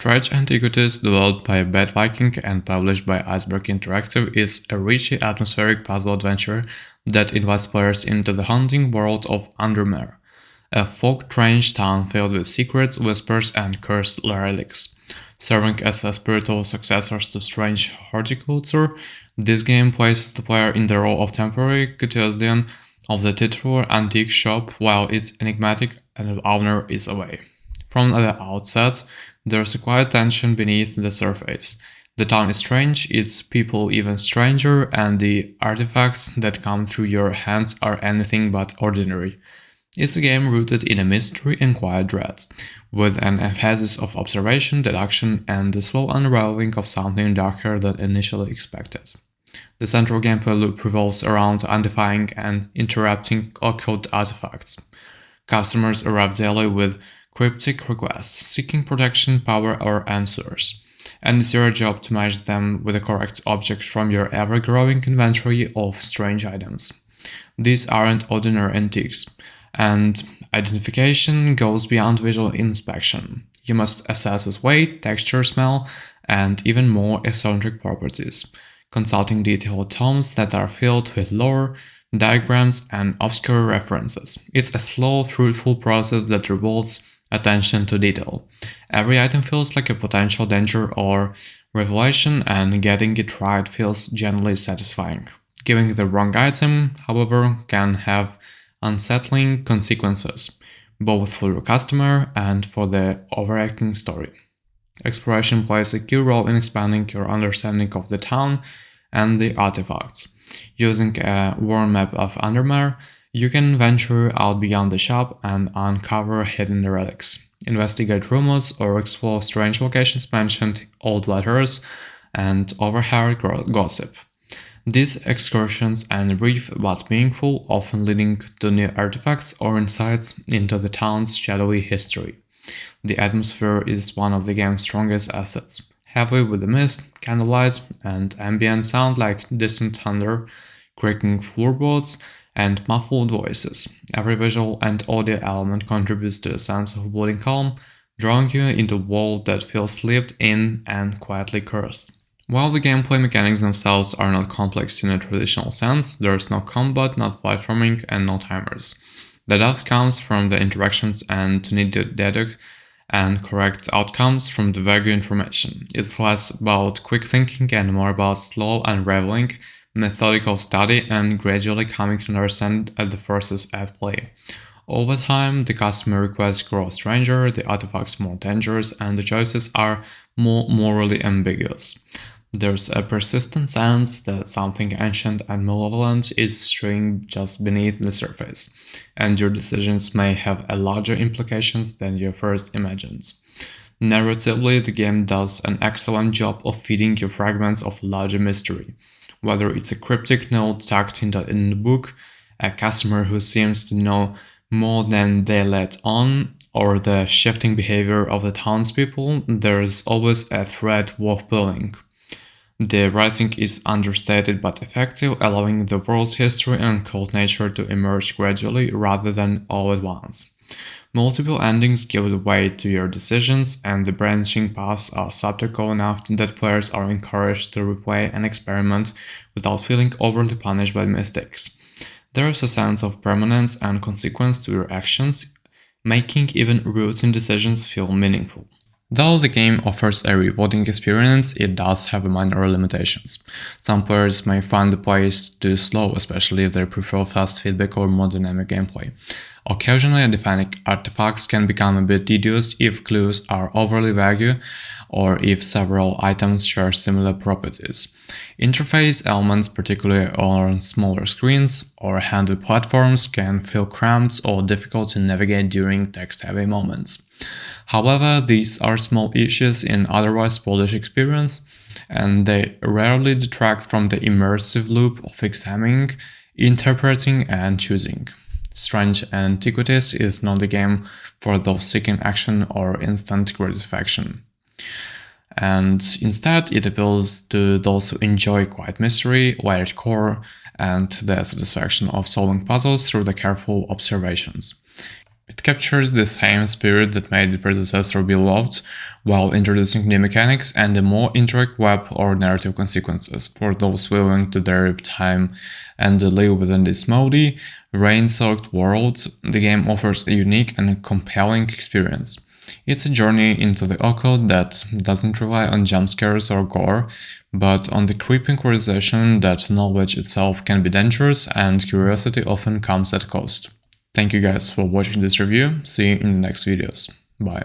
Stretch Antiquities, developed by Bad Viking and published by Iceberg Interactive, is a richly atmospheric puzzle adventure that invites players into the haunting world of Undermere, a folk-strange town filled with secrets, whispers, and cursed relics. Serving as a spiritual successor to strange horticulture, this game places the player in the role of temporary custodian of the titular antique shop while its enigmatic owner is away. From the outset, there's a quiet tension beneath the surface. The town is strange, its people even stranger, and the artifacts that come through your hands are anything but ordinary. It's a game rooted in a mystery and quiet dread, with an emphasis of observation, deduction, and the slow unraveling of something darker than initially expected. The central gameplay loop revolves around identifying and interrupting occult artifacts. Customers arrive daily with cryptic requests, seeking protection, power, or answers, and it's your job to match them with the correct object from your ever-growing inventory of strange items. These aren't ordinary antiques, and identification goes beyond visual inspection. You must assess its weight, texture, smell, and even more eccentric properties, consulting detailed tomes that are filled with lore, diagrams, and obscure references. It's a slow, fruitful process that rewards attention to detail. Every item feels like a potential danger or revelation, and getting it right feels genuinely satisfying. Giving the wrong item, however, can have unsettling consequences, both for the customer and for the overarching story. Exploration plays a key role in expanding your understanding of the town and the artifacts. Using a world map of Undermere, you can venture out beyond the shop and uncover hidden relics, investigate rumors, or explore strange locations mentioned, old letters, and overheard gossip. These excursions are brief but meaningful, often leading to new artifacts or insights into the town's shadowy history. The atmosphere is one of the game's strongest assets, heavy with the mist, candlelight, and ambient sound like distant thunder, creaking floorboards, and muffled voices. Every visual and audio element contributes to a sense of brooding calm, drawing you into a world that feels lived in and quietly cursed. While the gameplay mechanics themselves are not complex in a traditional sense, there's no combat, no platforming, and no timers. The depth comes from the interactions and need to deduct and correct outcomes from the vague information. It's less about quick thinking and more about slow unraveling, methodical study, and gradually coming to understand the forces at play. Over time, the customer requests grow stranger, the artifacts more dangerous, and the choices are more morally ambiguous. There's a persistent sense that something ancient and malevolent is stewing just beneath the surface, and your decisions may have a larger implications than you first imagined. Narratively, the game does an excellent job of feeding you fragments of larger mystery, whether it's a cryptic note tucked in the book, a customer who seems to know more than they let on, or the shifting behavior of the townspeople. There's always a thread worth pulling. The writing is understated but effective, allowing the world's history and cult nature to emerge gradually rather than all at once. Multiple endings give weight to your decisions, and the branching paths are subtle enough that players are encouraged to replay and experiment without feeling overly punished by mistakes. There is a sense of permanence and consequence to your actions, making even routine decisions feel meaningful. Though the game offers a rewarding experience, it does have minor limitations. Some players may find the pace too slow, especially if they prefer fast feedback or more dynamic gameplay. Occasionally, identifying artifacts can become a bit tedious if clues are overly vague or if several items share similar properties. Interface elements, particularly on smaller screens or handheld platforms, can feel cramped or difficult to navigate during text-heavy moments. However, these are small issues in otherwise polished experience, and they rarely detract from the immersive loop of examining, interpreting, and choosing. Strange Antiquities is not a game for those seeking action or instant gratification, and instead it appeals to those who enjoy quiet mystery, layered core, and the satisfaction of solving puzzles through the careful observations. It captures the same spirit that made the predecessor beloved, while introducing new mechanics and a more intricate web or narrative consequences for those willing to their time and live within this moody, rain-soaked world. The game offers a unique and compelling experience. It's a journey into the occult that doesn't rely on jump scares or gore, but on the creeping realization that knowledge itself can be dangerous and curiosity often comes at a cost. Thank you guys for watching this review. See you in the next videos. Bye.